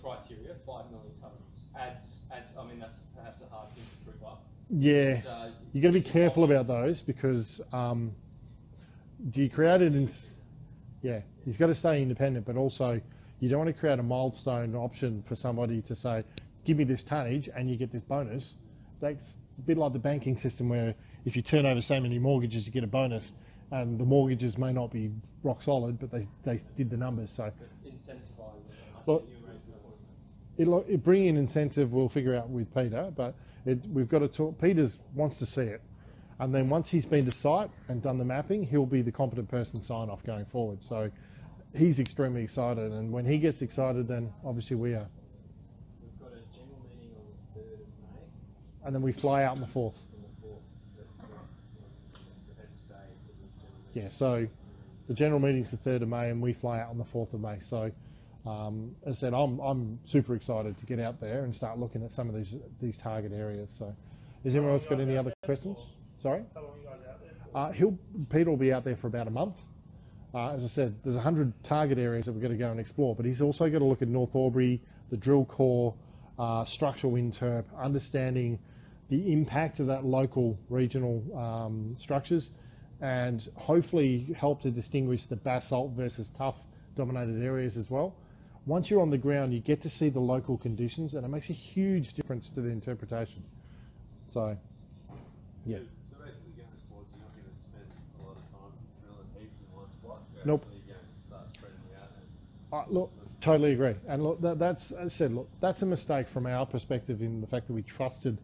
criteria, 5 million tonnes adds. I mean, that's perhaps a hard thing to prove up. Yeah, But, you got to be it's an careful option. about those, because do you create it in? Yeah, he's got to stay independent, but also you don't want to create a milestone option for somebody to say, give me this tonnage and you get this bonus. That's a bit like the banking system, where if you turn over so many mortgages, you get a bonus, and the mortgages may not be rock solid, but they did the numbers. So Incentivising. Well, it bring in incentive, we'll figure out with Peter, but we've got to talk. Peter wants to see it, and then once he's been to site and done the mapping, he'll be the competent person sign off going forward. So he's extremely excited, and when he gets excited, then obviously we are. We've got a general meeting on the 3rd of May And then we fly out on the 4th. and the 4th. We've had to stay for the general meeting. Yeah, so the general meeting's the 3rd of May, and we fly out on the 4th of May. So as I said, I'm super excited to get out there and start looking at some of these target areas. So has anyone else got any other questions? Sorry? How long are you guys out there for? Peter will be out there for about a month. As I said, there's 100 target areas that we're going to go and explore, but he's also got to look at North Albury, the drill core, structural interp, understanding the impact of that local regional structures, and hopefully help to distinguish the basalt versus tuff dominated areas as well. Once you're on the ground, you get to see the local conditions, and it makes a huge difference to the interpretation. So, yeah. So basically going forward, you're not going to spend a lot of time drilling heaps in one spot. You're Nope. actually going to start spreading it out. Look, totally agree. And look, that's, as I said, look, that's a mistake from our perspective, in the fact that we trusted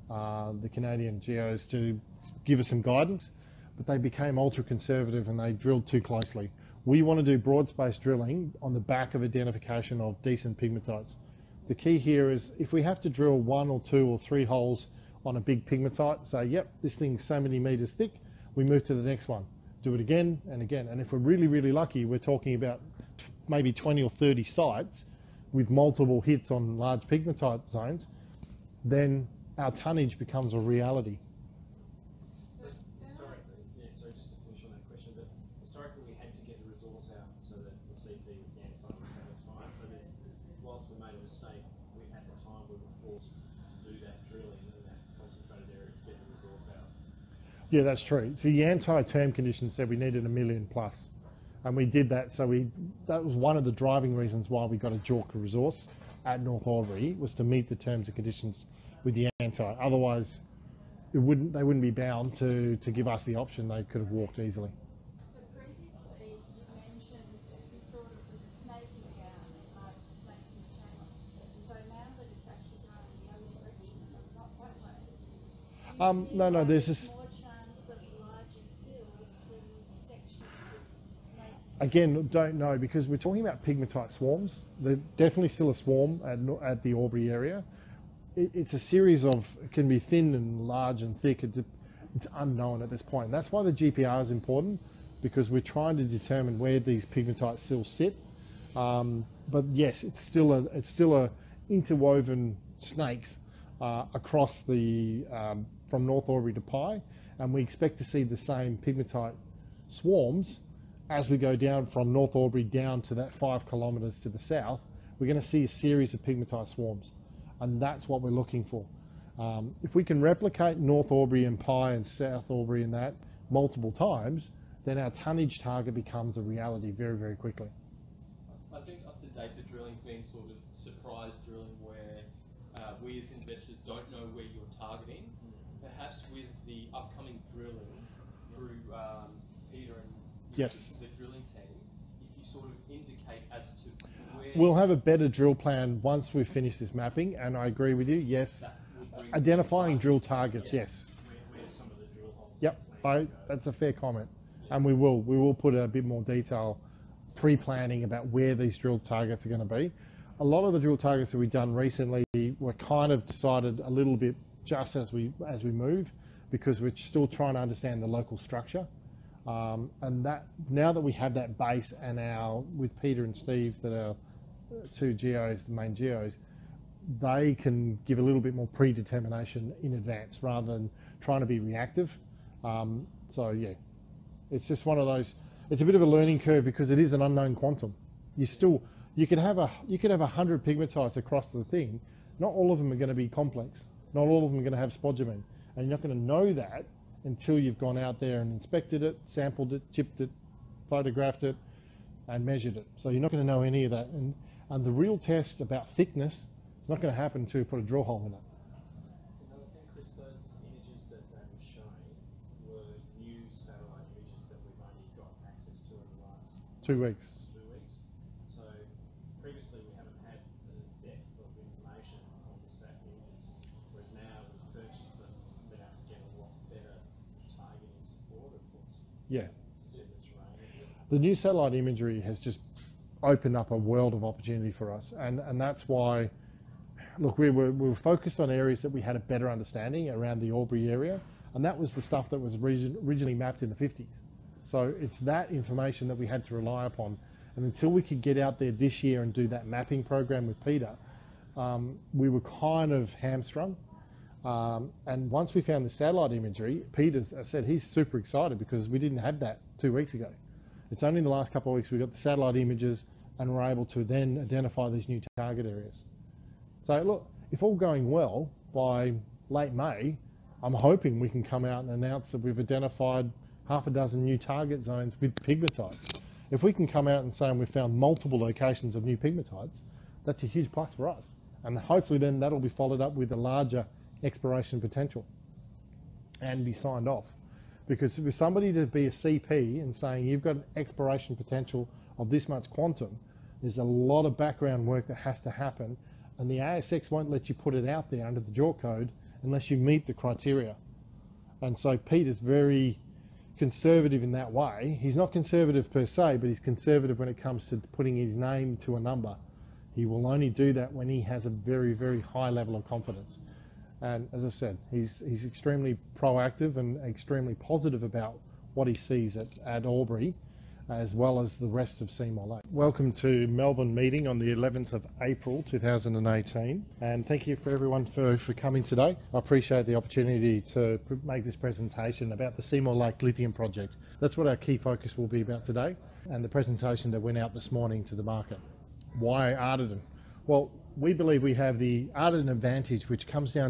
the Canadian geos to give us some guidance, but they became ultra conservative and they drilled too closely. We want to do broad space drilling on the back of identification of decent pegmatites. The key here is, if we have to drill 1 or 2 or 3 holes on a big pegmatite, say, yep, this thing's so many meters thick, we move to the next one. Do it again and again. And if we're really, really lucky, we're talking about maybe 20 or 30 sites, with multiple hits on large pigmatite zones, then our tonnage becomes a reality. So historically, yeah, so just to finish on that question, but historically we had to get the resource out so that the CP with the anti was satisfied. So there's, whilst we made a mistake, at the time we were forced to do that drilling in that concentrated area to get the resource out. Yeah, that's true. So the anti-term conditions said we needed 1 million plus, and we did that. So that was one of the driving reasons why we got a JORC resource at North Albury, was to meet the terms and conditions with the anti. Otherwise, they wouldn't be bound to give us the option. They could have walked easily. So previously you mentioned you thought it was snaking down like snaking channels. So now that it's actually going the other direction and not that way, No, there's this. more chance of larger sills than sections of snake. Again, don't know, because we're talking about pigmatite swarms. There's definitely still a swarm at the Albury area. It's a series of, it can be thin and large and thick. It's unknown at this point. And that's why the GPR is important, because we're trying to determine where these pigmatite sills sit. But yes, it's still a interwoven snakes across the from North Albury to Pi, and we expect to see the same pigmatite swarms as we go down from North Albury down to that 5 kilometres to the south. We're going to see a series of pigmatite swarms, and that's what we're looking for. If we can replicate North Albury and Pi and South Albury and that multiple times, then our tonnage target becomes a reality very, very quickly. I think up to date the drilling's been sort of surprise drilling where we as investors don't know where you're targeting. Perhaps with the upcoming drilling through Peter and Yes. the drilling team, if you sort of indicate as to where... We'll have a better drill plan once we've finished this mapping, and I agree with you, yes. Identifying drill targets, yes. Where some of the drill holes. Yep, that's a fair comment. And we will put a bit more detail pre-planning about where these drill targets are going to be. A lot of the drill targets that we've done recently were kind of decided a little bit just as we move, because we're still trying to understand the local structure. And that, now that we have that base, and with Peter and Steve, that are two geos, the main geos, they can give a little bit more predetermination in advance rather than trying to be reactive. So yeah, it's just one of those. It's a bit of a learning curve because it is an unknown quantum. You could have 100 pigmatites across the thing. Not all of them are going to be complex. Not all of them are going to have spodumene, and you're not going to know that until you've gone out there and inspected it, sampled it, chipped it, photographed it, and measured it. So you're not going to know any of that. And the real test about thickness is not going to happen until you put a drill hole in it. Another thing, Chris, those images that they were showing were new satellite images that we've only got access to in the last 2 weeks. 2 weeks. So previously we haven't had the depth of information on the sat images, whereas now we've purchased them and been able to get a lot better targeting support of what's Yeah. in the terrain. The new satellite imagery has just opened up a world of opportunity for us, and that's why, look, we were focused on areas that we had a better understanding around the Albury area, and that was the stuff that was originally mapped in the 50s. So it's that information that we had to rely upon, and until we could get out there this year and do that mapping program with Peter, we were kind of hamstrung. And once we found the satellite imagery, Peter said he's super excited because we didn't have that 2 weeks ago. It's only in the last couple of weeks we got the satellite images, and we're able to then identify these new target areas. So look, if all going well, by late May, I'm hoping we can come out and announce that we've identified 6 new target zones with pigmatites. If we can come out and say we've found multiple locations of new pigmatites, that's a huge plus for us. And hopefully then that'll be followed up with a larger exploration potential and be signed off. Because for somebody to be a CP and saying you've got an exploration potential of this much quantum, there's a lot of background work that has to happen, and the ASX won't let you put it out there under the JORC code unless you meet the criteria. And so Peter's very conservative in that way. He's not conservative per se, but he's conservative when it comes to putting his name to a number. He will only do that when he has a very, very high level of confidence. And as I said, he's extremely proactive and extremely positive about what he sees at Albury. as well as the rest of Seymour Lake. Welcome to Melbourne meeting on the 11th of April 2018, and thank you for everyone for coming today. I appreciate the opportunity to make this presentation about the Seymour Lake Lithium project. That's what our key focus will be about today, and the presentation that went out this morning to the market. Why Ardiden? Well, we believe we have the Ardiden advantage, which comes down